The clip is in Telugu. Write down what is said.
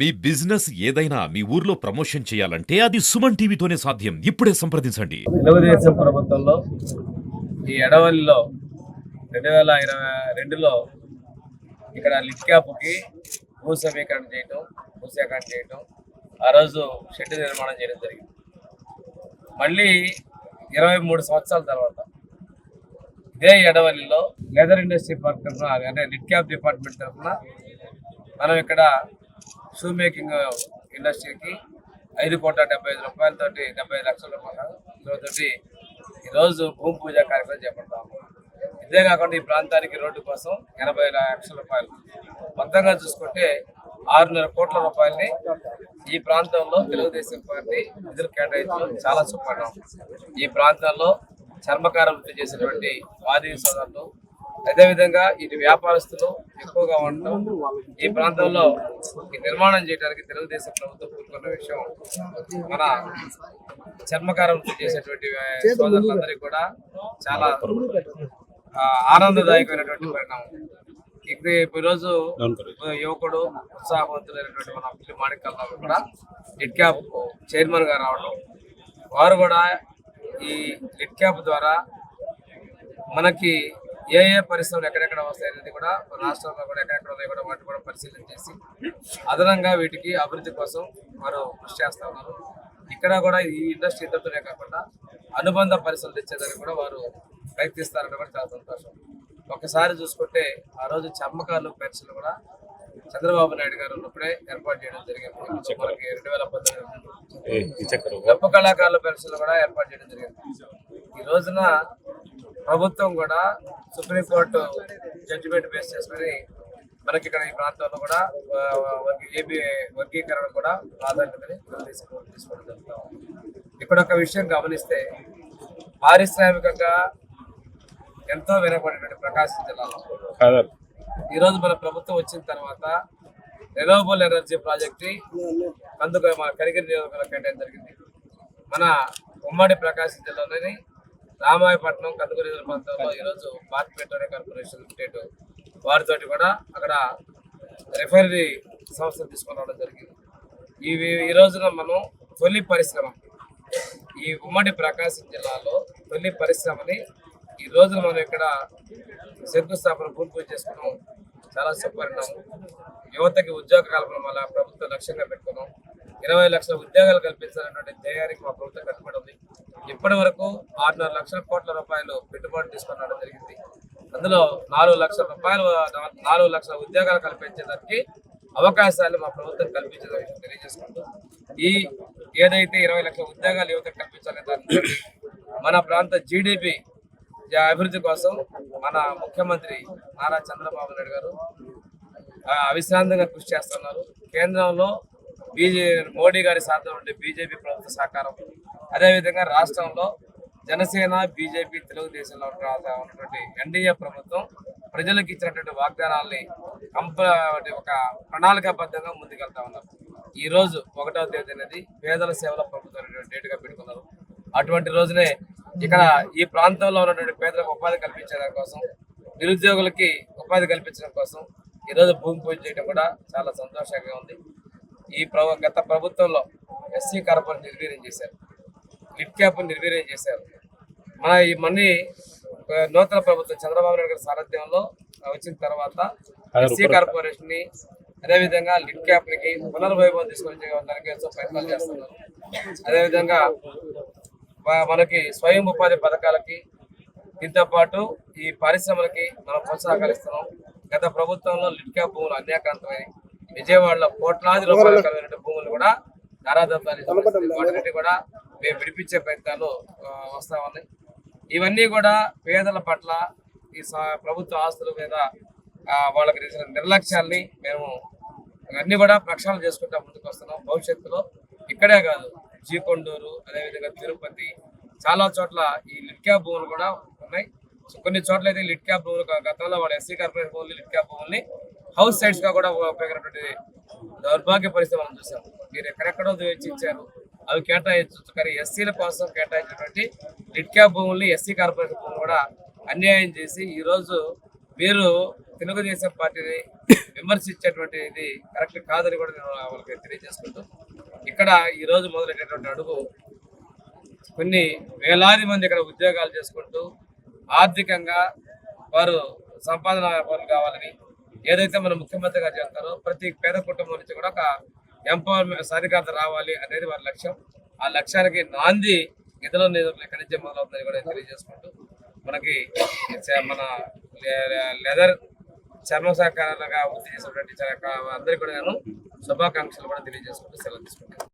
మీ బిజినెస్ ఏదైనా మీ ఊర్లో ప్రమోషన్ చేయాలంటే అది సుమన్ టీవీతోనే సాధ్యం. ఇప్పుడే సంప్రదించండి. తెలుగుదేశం ప్రభుత్వంలో ఈ ఎడవల్లిలో 2022లో ఇక్కడ లిట్ క్యాప్కి భూసేకరణ చేయటం ఆ రోజు షెడ్ నిర్మాణం చేయడం జరిగింది. మళ్ళీ 23 సంవత్సరాల తర్వాత ఇదే ఎడవల్లిలో లెదర్ ఇండస్ట్రీ పార్క్ తరఫున, అంటే లిట్ క్యాప్ డిపార్ట్మెంట్ తరఫున మనం ఇక్కడ షూ మేకింగ్ ఇండస్ట్రీకి 5,75,00,000 రూపాయలతోటి 75 లక్షల రూపాయలతోటి ఈరోజు భూమి పూజ కార్యక్రమం చేపడతాము. ఇదే కాకుండా ఈ ప్రాంతానికి రోడ్డు కోసం 80 లక్షల రూపాయలు మొత్తంగా చూసుకుంటే 6.5 కోట్ల రూపాయలని ఈ ప్రాంతంలో తెలుగుదేశం పార్టీ నిధులు కేటాయించడం చాలా సుపరిణామం. ఈ ప్రాంతాల్లో చర్మకార వృత్తి చేసినటువంటి వాది సోదరులు, అదేవిధంగా ఇటు వ్యాపారస్తులు ఎక్కువగా ఉండటం, ఈ ప్రాంతంలో ఈ నిర్మాణం చేయడానికి తెలుగుదేశం ప్రభుత్వం పూనుకున్న విషయం మన చర్మకార వృత్తి చేసేటువంటి సోదరులందరికీ కూడా చాలా ఆనందదాయకమైనటువంటి పరిణామం. ఇక్కడ ఈరోజు యువకుడు ఉత్సాహవంతులైనటువంటి మన పిల్లి మాణిక్యాలరావు కూడా లిట్ క్యాప్ చైర్మన్ గా రావడం, వారు కూడా ఈ లిట్ క్యాప్ ద్వారా మనకి ఏ పరిశ్రమలు ఎక్కడెక్కడ వస్తాయనేది కూడా రాష్ట్రంలో కూడా ఎక్కడెక్కడ ఉన్నాయి కూడా వాటిని కూడా పరిశీలన చేసి అదనంగా వీటికి అభివృద్ధి కోసం వారు కృషి చేస్తా ఉన్నారు. ఇక్కడ కూడా ఈ ఇండస్ట్రీ ఇద్దరితోనే కాకుండా అనుబంధ పరిశ్రమలు తెచ్చేదానికి కూడా వారు ప్రయత్నిస్తారని కూడా చాలా సంతోషం. ఒకసారి చూసుకుంటే ఆ రోజు చర్మకారులు పెన్షన్లు కూడా చంద్రబాబు నాయుడు గారు ఉన్నప్పుడే ఏర్పాటు చేయడం జరిగింది. మనకి 2018 గొప్ప కళాకారుల పెన్షన్లు కూడా ఏర్పాటు చేయడం జరిగింది. ఈ రోజున ప్రభుత్వం కూడా సుప్రీంకోర్టు జడ్జిమెంట్ బేస్ చేసుకుని మనకి ఇక్కడ ఈ ప్రాంతంలో కూడా ఏబీ వర్గీకరణ కూడా ప్రాధాన్యతని తీసుకోవడం జరుగుతాం. ఇక్కడ ఒక విషయం గమనిస్తే పారిశ్రామికంగా ఎంతో వెనకబడినటువంటి ప్రకాశం జిల్లాలో ఈరోజు మన ప్రభుత్వం వచ్చిన తర్వాత రెన్యూవబుల్ ఎనర్జీ ప్రాజెక్ట్ అందుకు మన కరిగిరి నియోజకవర్గం కేటాయించడం జరిగింది. మన ఉమ్మడి ప్రకాశం జిల్లాలోని రామాయపట్నం కందుకూరు ప్రాంతంలో ఈరోజు భారత్ పెట్రోలియం కార్పొరేషన్ లిమిటెడ్ వారితోటి కూడా అక్కడ రిఫైనరీ సంస్థలు తీసుకొని రావడం జరిగింది. ఈ రోజున మనం తొలి పరిశ్రమ ఈ ఉమ్మడి ప్రకాశం జిల్లాలో తొలి పరిశ్రమని ఈ రోజున మనం ఇక్కడ శంకుస్థాపన భూమి పూజ చేసుకున్నాం. చాలా సుపరిణామం. యువతకి ఉద్యోగ కల్పన వల్ల ప్రభుత్వం లక్ష్యంగా పెట్టుకున్నాం. 20 లక్షల ఉద్యోగాలు కల్పించాలన్నటువంటి ధ్యేయానికి మా ప్రభుత్వం కట్టుబడి ఉంది. ఇప్పటి వరకు 6.5 లక్షల కోట్ల రూపాయలు పెట్టుబడి తీసుకొని రావడం జరిగింది. అందులో 4 లక్షల ఉద్యోగాలు కల్పించేదానికి అవకాశాలు మా ప్రభుత్వం కల్పించేదానికి తెలియజేసుకుంటూ ఈ ఏదైతే 20 లక్షల ఉద్యోగాలు యువతకు కల్పించాలనే దాన్ని మన ప్రాంత జీడిపి అభివృద్ధి కోసం మన ముఖ్యమంత్రి నారా చంద్రబాబు నాయుడు గారు అవిశ్రాంతంగా కృషి చేస్తున్నారు. కేంద్రంలో మోడీ గారి సాధన ఉండే బీజేపీ ప్రభుత్వ సహకారం, అదేవిధంగా రాష్ట్రంలో జనసేన బీజేపీ తెలుగుదేశంలో ఉన్నటువంటి ఎన్డీఏ ప్రభుత్వం ప్రజలకు ఇచ్చినటువంటి వాగ్దానాల్ని ఒక ప్రణాళికాబద్ధంగా ముందుకెళ్తా ఉన్నారు. ఈ రోజు 1వ తేదీ అనేది పేదల సేవల ప్రభుత్వం డేట్గా పెట్టుకున్నారు. అటువంటి రోజునే ఇక్కడ ఈ ప్రాంతంలో ఉన్నటువంటి పేదలకు ఉపాధి కల్పించడం కోసం, నిరుద్యోగులకి ఉపాధి కల్పించడం కోసం ఈరోజు భూమి పూజ చేయడం కూడా చాలా సంతోషంగా ఉంది. గత ప్రభుత్వంలో ఎస్సీ కార్పొరేషన్ నిర్వీర్యం చేశారు, లిట్ క్యాప్ నిర్వీర్యం చేశారు. మళ్ళీ నూతన ప్రభుత్వం చంద్రబాబు నాయుడు గారి సారథ్యంలో వచ్చిన తర్వాత ఎస్సీ కార్పొరేషన్ ని అదేవిధంగా లిట్ క్యాప్ కి పునర్వైభవం తీసుకొచ్చేదానికి ఎంతో ప్రయత్నాలు చేస్తున్నారు. అదేవిధంగా మనకి స్వయం ఉపాధి పథకాలకి దీంతో పాటు ఈ పరిశ్రమలకి మనం ప్రోత్సాహకాలు ఇస్తున్నాం. గత ప్రభుత్వంలో లిట్ క్యాప్ భూములు అన్యాక్రాంతమై విజయవాడలో కోట్లాది రూపాయల కలిగిన భూములు కూడా వాటిని కూడా మేము విడిపించే ప్రయత్నాలు వస్తా ఉన్నాయి. ఇవన్నీ కూడా పేదల పట్ల ఈ ప్రభుత్వ ఆస్తుల మీద వాళ్ళకి నిర్లక్ష్యాల్ని మేము అన్ని కూడా ప్రక్షాళన చేసుకుంటా ముందుకు వస్తున్నాం. భవిష్యత్తులో ఇక్కడే కాదు, జీకొండూరు, అదేవిధంగా తిరుపతి, చాలా చోట్ల ఈ లిట్ క్యాప్ భూములు కూడా ఉన్నాయి. కొన్ని చోట్ల అయితే లిట్ క్యాప్ భూములు గతంలో వాళ్ళ ఎస్సీ కార్పొరేషన్ భూములు లిట్ క్యాప్ భూముల్ని హౌస్ సైట్స్ గా కూడా ఉపయోగపడే దౌర్భాగ్య పరిస్థితి మనం చూసాం. మీరు ఎక్కడెక్కడో ఇచ్చారు, అవి కేటాయించవచ్చు, కానీ ఎస్సీల కోసం కేటాయించినటువంటి లిట్ క్యాప్ భూముల్ని ఎస్సీ కార్పొరేషన్ భూములు కూడా అన్యాయం చేసి ఈరోజు మీరు తెలుగుదేశం పార్టీని విమర్శించేటువంటి ఇది కరెక్ట్ కాదని కూడా నేను వాళ్ళకి తెలియజేసుకుంటూ ఇక్కడ ఈ రోజు మొదలైనటువంటి అడుగు కొన్ని వేలాది మంది ఇక్కడ ఉద్యోగాలు చేసుకుంటూ ఆర్థికంగా వారు సంపాదన పనులు కావాలని ఏదైతే మన ముఖ్యమంత్రి గారు చెప్తారో ప్రతి పేద కుటుంబం నుంచి కూడా ఒక ఎంపవర్మెంట్ సాధికారత రావాలి అనేది వారి లక్ష్యం. ఆ లక్ష్యానికి నాంది నిధుల నిధులు ఎక్కడి నుంచి మొదలవుతుందని కూడా తెలియజేసుకుంటూ మనకి మన లెదర్ చర్మ సహకారాలుగా వృత్తి చేసినటువంటి అందరికీ కూడా నేను శుభాకాంక్షలు కూడా తెలియజేసుకుంటూ సెలవు తీసుకుంటాను.